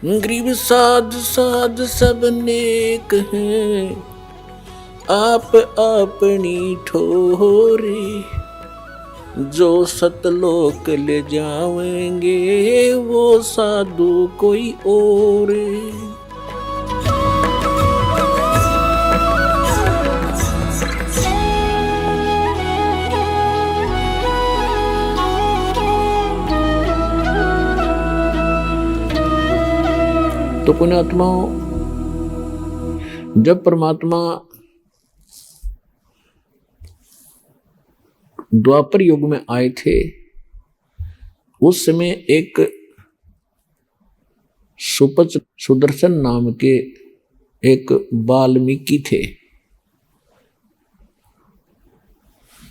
गरीब साध साध सब नेक हैं, आप अपनी ठोरे, जो सतलोक ले जाएंगे वो साधु कोई और। तो पुण्यात्माओं, जब परमात्मा द्वापर युग में आए थे, उस समय एक सुदर्शन नाम के एक वाल्मीकि थे,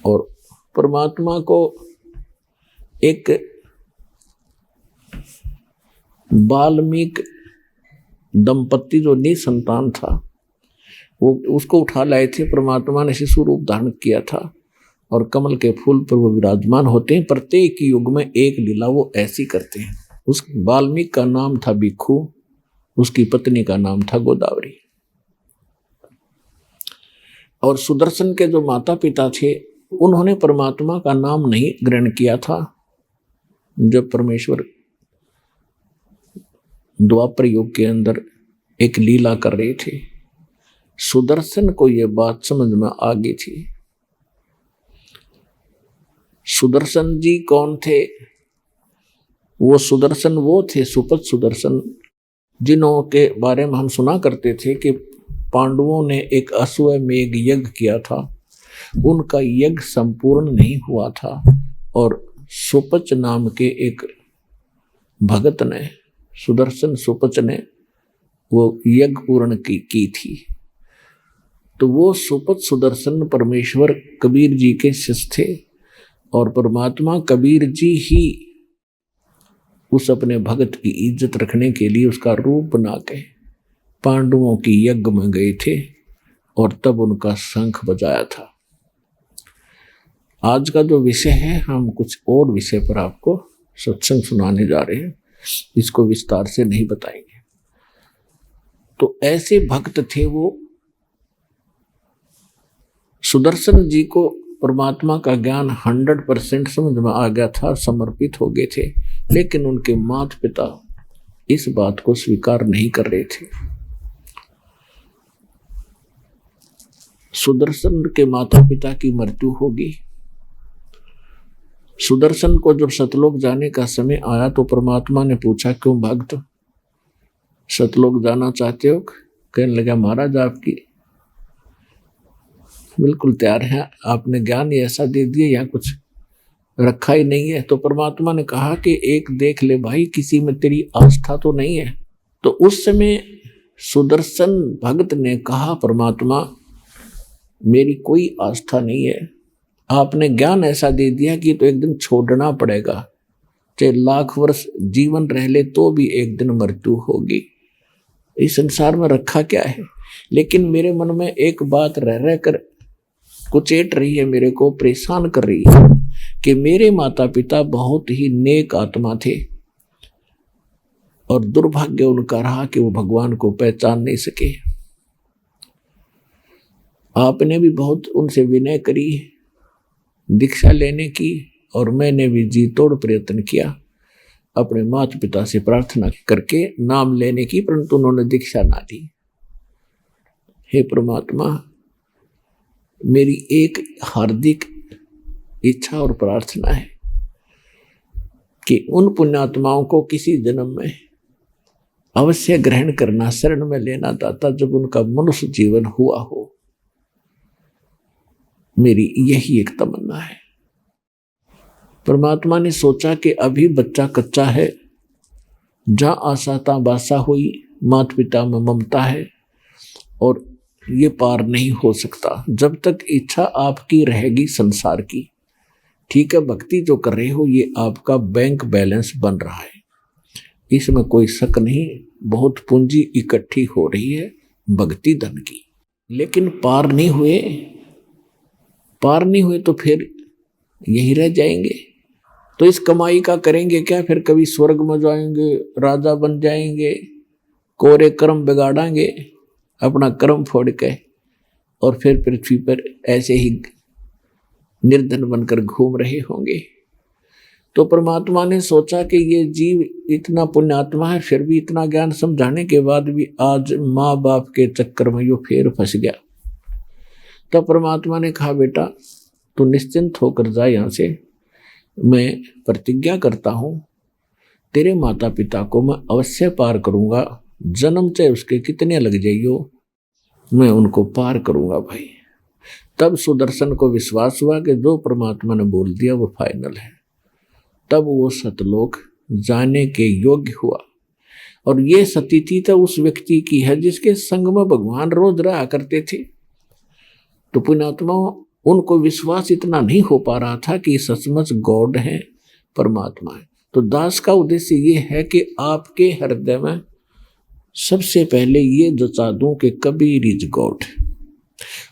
और परमात्मा को एक वाल्मीकि दंपत्ति जो निसंतान था, वो उसको उठा लाए थे। परमात्मा ने शिशु रूप धारण किया था और कमल के फूल पर वो विराजमान होते हैं। प्रत्येक युग में एक लीला वो ऐसी करते हैं। उस वाल्मीकि का नाम था भिक्षु, उसकी पत्नी का नाम था गोदावरी। और सुदर्शन के जो माता पिता थे, उन्होंने परमात्मा का नाम नहीं ग्रहण किया था। जब परमेश्वर द्वापर युग के अंदर एक लीला कर रहे थे, सुदर्शन को यह बात समझ में आ गई थी। सुदर्शन जी कौन थे? वो सुदर्शन वो थे, सुपथ सुदर्शन, जिन्हों के बारे में हम सुना करते थे कि पांडवों ने एक अश्वमेध यज्ञ किया था, उनका यज्ञ संपूर्ण नहीं हुआ था, और सुपच नाम के एक भगत ने, सुदर्शन सुपच ने वो यज्ञ पूर्ण की थी। तो वो सुपच सुदर्शन परमेश्वर कबीर जी के शिष्य थे, और परमात्मा कबीर जी ही उस अपने भगत की इज्जत रखने के लिए उसका रूप बना के पांडवों की यज्ञ में गए थे, और तब उनका शंख बजाया था। आज का जो विषय है, हम कुछ और विषय पर आपको सत्संग सुनाने जा रहे हैं, इसको विस्तार से नहीं बताएंगे। तो ऐसे भक्त थे वो। सुदर्शन जी को परमात्मा का ज्ञान 100% समझ में आ गया था, समर्पित हो गए थे, लेकिन उनके माता पिता इस बात को स्वीकार नहीं कर रहे थे। सुदर्शन के माता पिता की मृत्यु होगी। सुदर्शन को जब सतलोक जाने का समय आया तो परमात्मा ने पूछा, क्यों भक्त सतलोक जाना चाहते हो? कहने लगा, महाराज आपकी बिल्कुल तैयार है, आपने ज्ञान ही ऐसा दे दिया, यहाँ कुछ रखा ही नहीं है। तो परमात्मा ने कहा कि एक देख ले भाई, किसी में तेरी आस्था तो नहीं है। तो उस समय सुदर्शन भक्त ने कहा, परमात्मा मेरी कोई आस्था नहीं है, आपने ज्ञान ऐसा दे दिया कि तो एक दिन छोड़ना पड़ेगा, चाहे लाख वर्ष जीवन रह ले तो भी एक दिन मृत्यु होगी। इस संसार में रखा क्या है? लेकिन मेरे मन में एक बात रह रह कर कुचेट रही है, मेरे को परेशान कर रही है कि मेरे माता पिता बहुत ही नेक आत्मा थे, और दुर्भाग्य उनका रहा कि वो भगवान को पहचान नहीं सके। आपने भी बहुत उनसे विनय करी दीक्षा लेने की, और मैंने भी जी तोड़ प्रयत्न किया अपने माता पिता से प्रार्थना करके नाम लेने की, परंतु उन्होंने दीक्षा ना दी। हे परमात्मा, मेरी एक हार्दिक इच्छा और प्रार्थना है कि उन पुण्यात्माओं को किसी जन्म में अवश्य ग्रहण करना, शरण में लेना दाता, जब उनका मनुष्य जीवन हुआ हो। मेरी यही एक तमन्ना है। परमात्मा ने सोचा कि अभी बच्चा कच्चा है, जहां आशा ता बासा हुई, माता पिता में ममता है, और ये पार नहीं हो सकता जब तक इच्छा आपकी रहेगी संसार की। ठीक है, भक्ति जो कर रहे हो ये आपका बैंक बैलेंस बन रहा है, इसमें कोई शक नहीं, बहुत पूंजी इकट्ठी हो रही है भक्ति धन की, लेकिन पार नहीं हुए तो फिर यही रह जाएंगे। तो इस कमाई का करेंगे क्या? फिर कभी स्वर्ग में जाएंगे, राजा बन जाएंगे, कोरे कर्म बिगाड़ेंगे अपना कर्म फोड़ के, और फिर पृथ्वी पर ऐसे ही निर्धन बनकर घूम रहे होंगे। तो परमात्मा ने सोचा कि ये जीव इतना पुण्यात्मा है, फिर भी इतना ज्ञान समझाने के बाद भी आज माँ बाप के चक्कर में यो फिर फंस गया। तब परमात्मा ने कहा, बेटा तू निश्चिंत होकर जा यहाँ से, मैं प्रतिज्ञा करता हूँ तेरे माता पिता को मैं अवश्य पार करूँगा, जन्म चाहे उसके कितने लग जाइयो, मैं उनको पार करूँगा भाई। तब सुदर्शन को विश्वास हुआ कि जो परमात्मा ने बोल दिया वो फाइनल है। तब वो सतलोक जाने के योग्य हुआ। और ये स्थिति तो उस व्यक्ति की है जिसके संग में भगवान रोज रहा करते थे। तो पुण्यात्मा उनको विश्वास इतना नहीं हो पा रहा था कि सचमुच गॉड है, परमात्मा है। तो दास का उद्देश्य ये है कि आपके हृदय में सबसे पहले ये जचा दूं कि कबीर इज गॉड।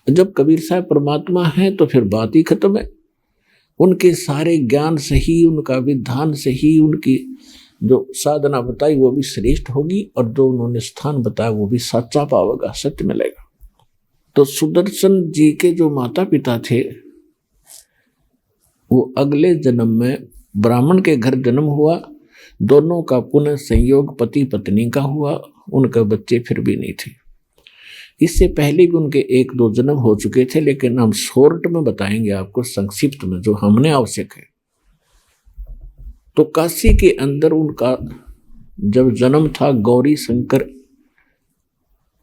जब कबीर साहब परमात्मा है तो फिर बात ही खत्म है। उनके सारे ज्ञान सही, उनका विधान सही, उनकी जो साधना बताई वो भी श्रेष्ठ होगी, और जो उन्होंने स्थान बताया वो भी सच्चा पावेगा, सत्य मिलेगा। तो सुदर्शन जी के जो माता पिता थे वो अगले जन्म में ब्राह्मण के घर जन्म हुआ। दोनों का पुनः संयोग पति पत्नी का हुआ। उनके बच्चे फिर भी नहीं थे। इससे पहले भी उनके 1-2 जन्म हो चुके थे, लेकिन हम शॉर्ट में बताएंगे आपको, संक्षिप्त में जो हमने आवश्यक है। तो काशी के अंदर उनका जब जन्म था, गौरी शंकर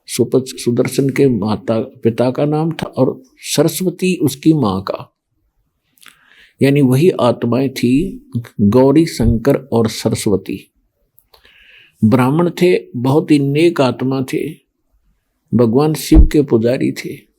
सुदर्शन के माता पिता का नाम था, और सरस्वती उसकी माँ का, यानी वही आत्माएं थी गौरी शंकर और सरस्वती। ब्राह्मण थे, बहुत ही नेक आत्मा थे, भगवान शिव के पुजारी थे।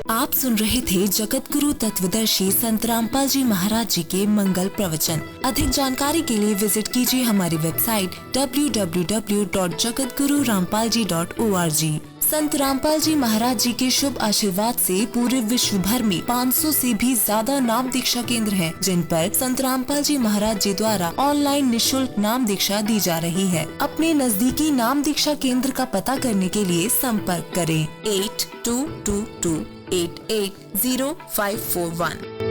आप सुन रहे थे जगत गुरु तत्वदर्शी संत रामपाल जी महाराज जी के मंगल प्रवचन। अधिक जानकारी के लिए विजिट कीजिए हमारी वेबसाइट www.jagatgururampalji.org। संत रामपाल जी महाराज जी के शुभ आशीर्वाद से पूरे विश्व भर में 500 से भी ज्यादा नाम दीक्षा केंद्र हैं, जिन पर संत रामपाल जी महाराज जी द्वारा ऑनलाइन निशुल्क नाम दीक्षा दी जा रही है। अपने नजदीकी नाम दीक्षा केंद्र का पता करने के लिए संपर्क करें 8222880541।